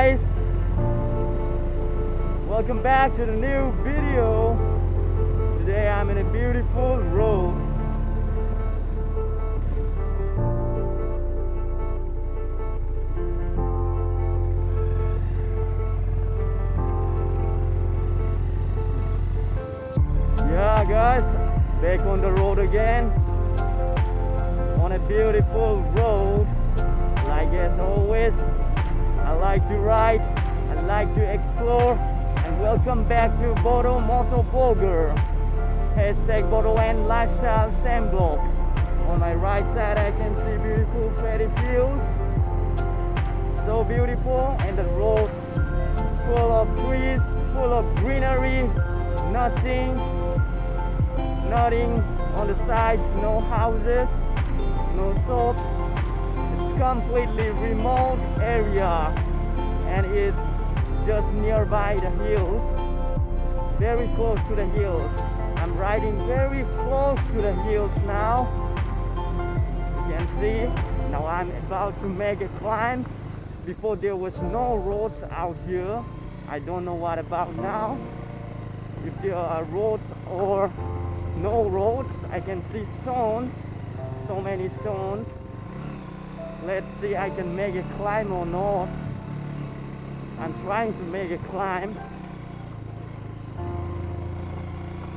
guys, welcome back to the new video. Today I'm in a beautiful road. Yeah guys, back on the road again, on a beautiful road. Like as always, I like to ride, I like to explore, and welcome back to BODOMOTOVLOGGER. Hashtag Bodo and Lifestyle Sandblocks. On my right side I can see beautiful paddy fields. So beautiful, and the road full of trees, full of greenery, nothing on the sides, no houses, no shops. It's completely remote area, and it's just nearby the hills, very close to the hills. I'm riding very close to the hills now. You can see now I'm about to make a climb. Before there was no roads out here. I don't know what about now, if there are roads or no roads. I can see stones, so many stones. Let's see I can make a climb or not. I'm trying to make a climb.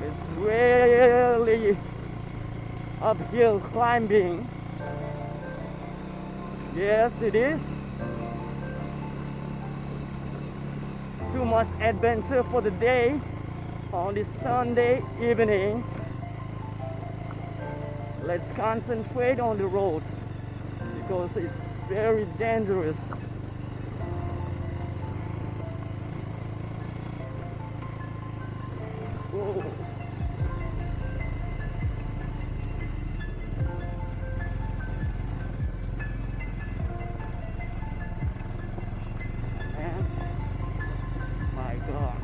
It's really uphill climbing. Yes, it is. Too much adventure for the day on this Sunday evening. Let's concentrate on the roads because it's very dangerous. Whoa. Man, my God.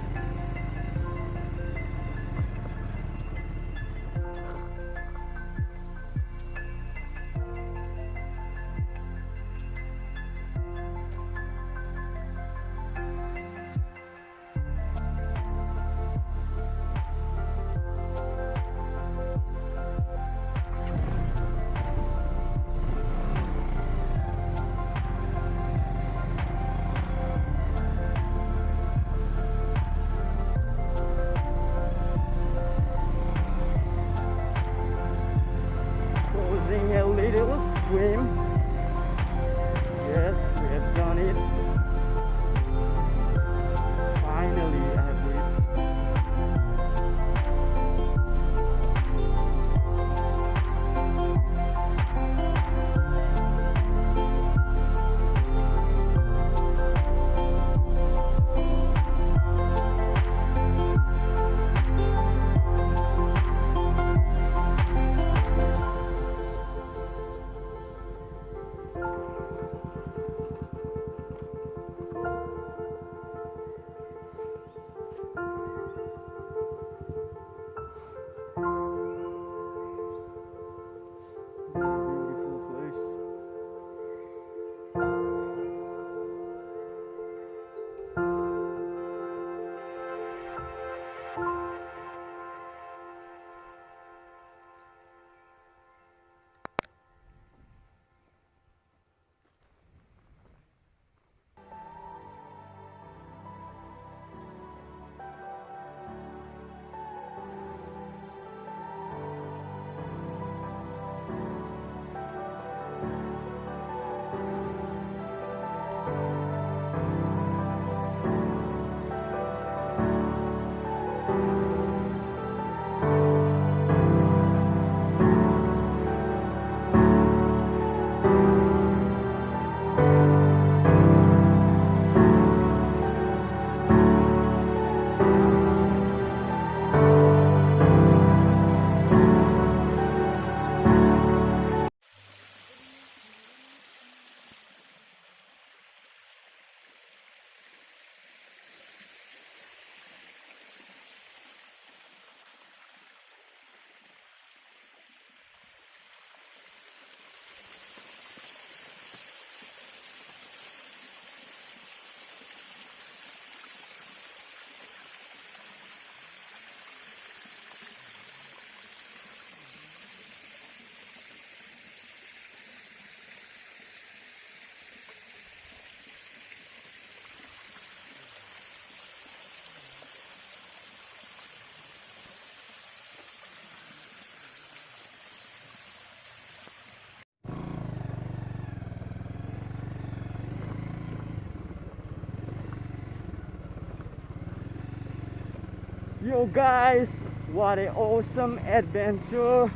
Yo guys, what an awesome adventure.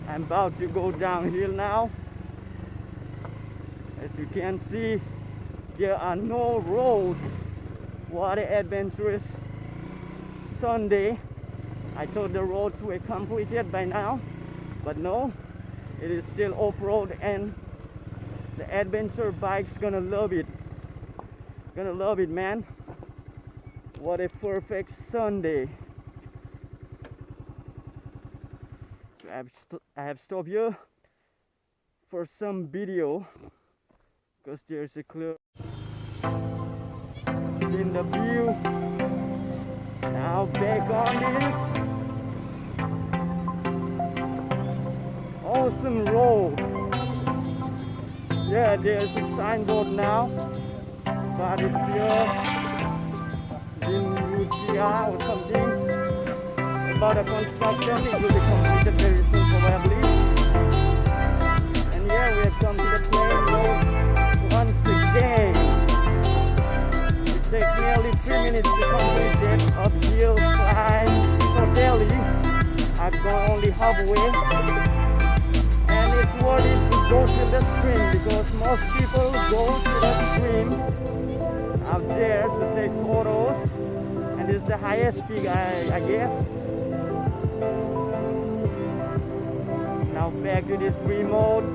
I'm about to go downhill now. As you can see, there are no roads. What an adventurous Sunday. I thought the roads were completed by now, but no, it is still off-road, and the adventure bike's gonna love it. Gonna love it, man. What a perfect Sunday. So I have stopped here for some video because there's a clear in the view. Now back on this awesome road. Yeah, there's a signboard now, but it's here in Russia or something about a construction. It will be completed very soon probably. And yeah, we have come to the plain road once again. It takes nearly 3 minutes to complete that uphill climb totally. I've gone only halfway, and it's worth it to go to the stream because most people go to the stream out there to take photos, and it's the highest peak, I guess. Now back to this remote,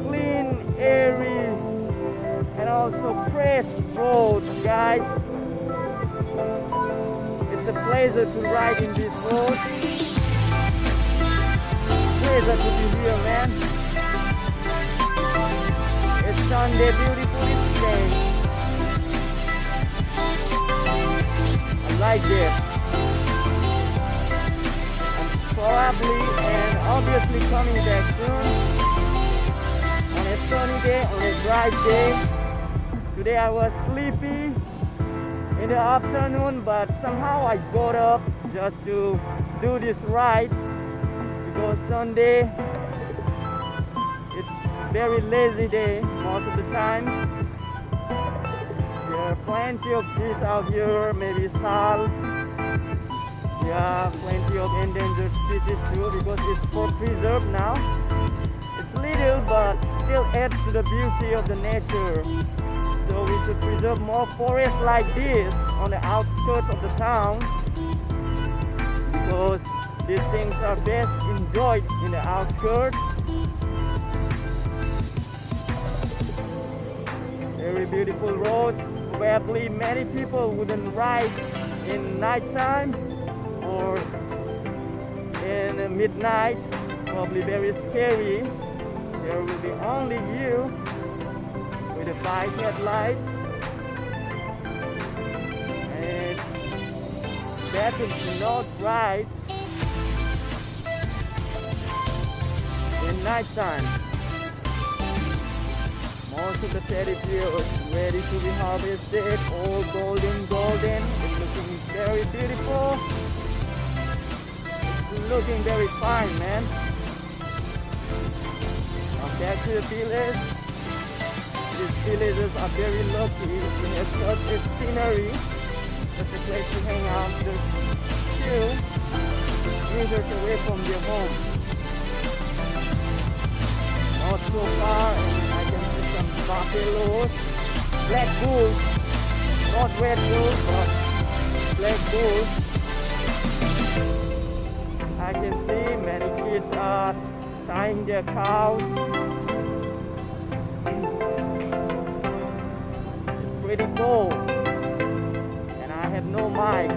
clean, airy, and also fresh road, guys. It's a pleasure to ride in this road. Pleasure to be here, man. It's Sunday, beautiful, it's day. I like it. I'm probably and obviously coming back soon. On a sunny day, on a dry day. Today I was sleepy in the afternoon, but somehow I got up just to do this ride because Sunday it's very lazy day most of the times. There are plenty of trees out here, maybe sal. Yeah, plenty of endangered species too because it's for preserve now. It's little but still adds to the beauty of the nature. So we should preserve more forests like this on the outskirts of the town because these things are best enjoyed in the outskirts. Very beautiful roads. Probably many people wouldn't ride in nighttime or in midnight. Probably very scary. There will be only you with the bike headlights, and it's better to not ride in nighttime. Most of the paddy field is ready to be harvested, all golden. It's looking very beautiful. It's looking very fine, man. Now back to the village. These villages are very lucky to have such a scenery, such a place to hang out, just chill, meters away from their home. Not so far, and I can see some buffaloes, black bulls, not red bulls, but black bulls. I can see many kids are tying their cows. Pretty cold, and I have no mic.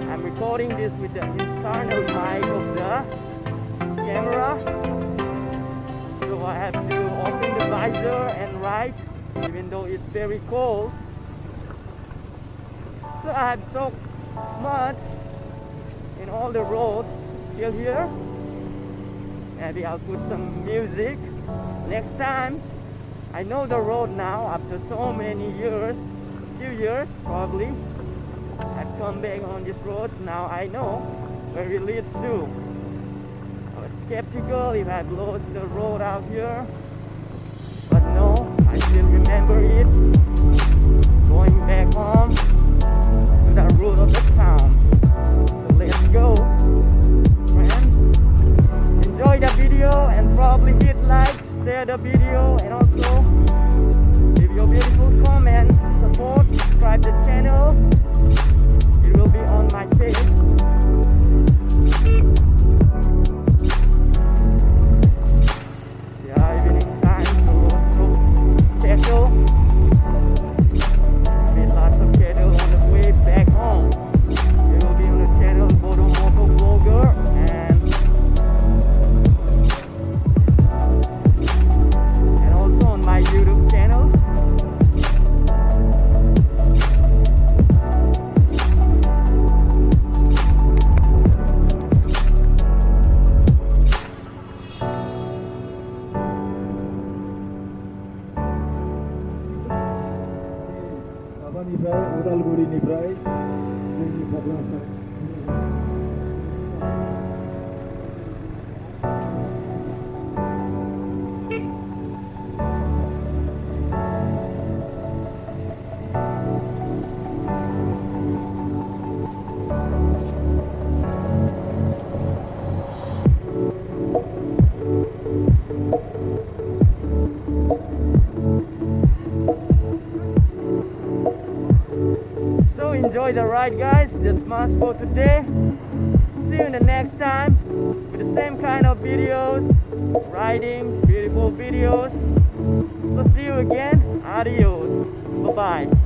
I'm recording this with the internal mic of the camera, so I have to open the visor and write even though it's very cold. So I have talked much in all the road till here. Maybe I'll put some music next time. I know the road now after so many years, few years probably. I've come back on these roads, now I know where it leads to. I was skeptical if I'd lost the road out here, but no, I still remember it. Going back home, to the road of the town. So let's go, friends. Enjoy the video and probably hit like, share the video, and also leave your beautiful comments, support, subscribe the channel. It will be on my page. Yeah, evening time, so lots of cattle. Been lots of cattle on the way back home. It will be on the channel BODOMOTOVLOGGER and also on my YouTube channel. Udalguriniफ्राय जोंनि problem Enjoy the ride, guys. That's much for today. See you in the next time with the same kind of videos, riding, beautiful videos. So see you again. Adios. Bye bye.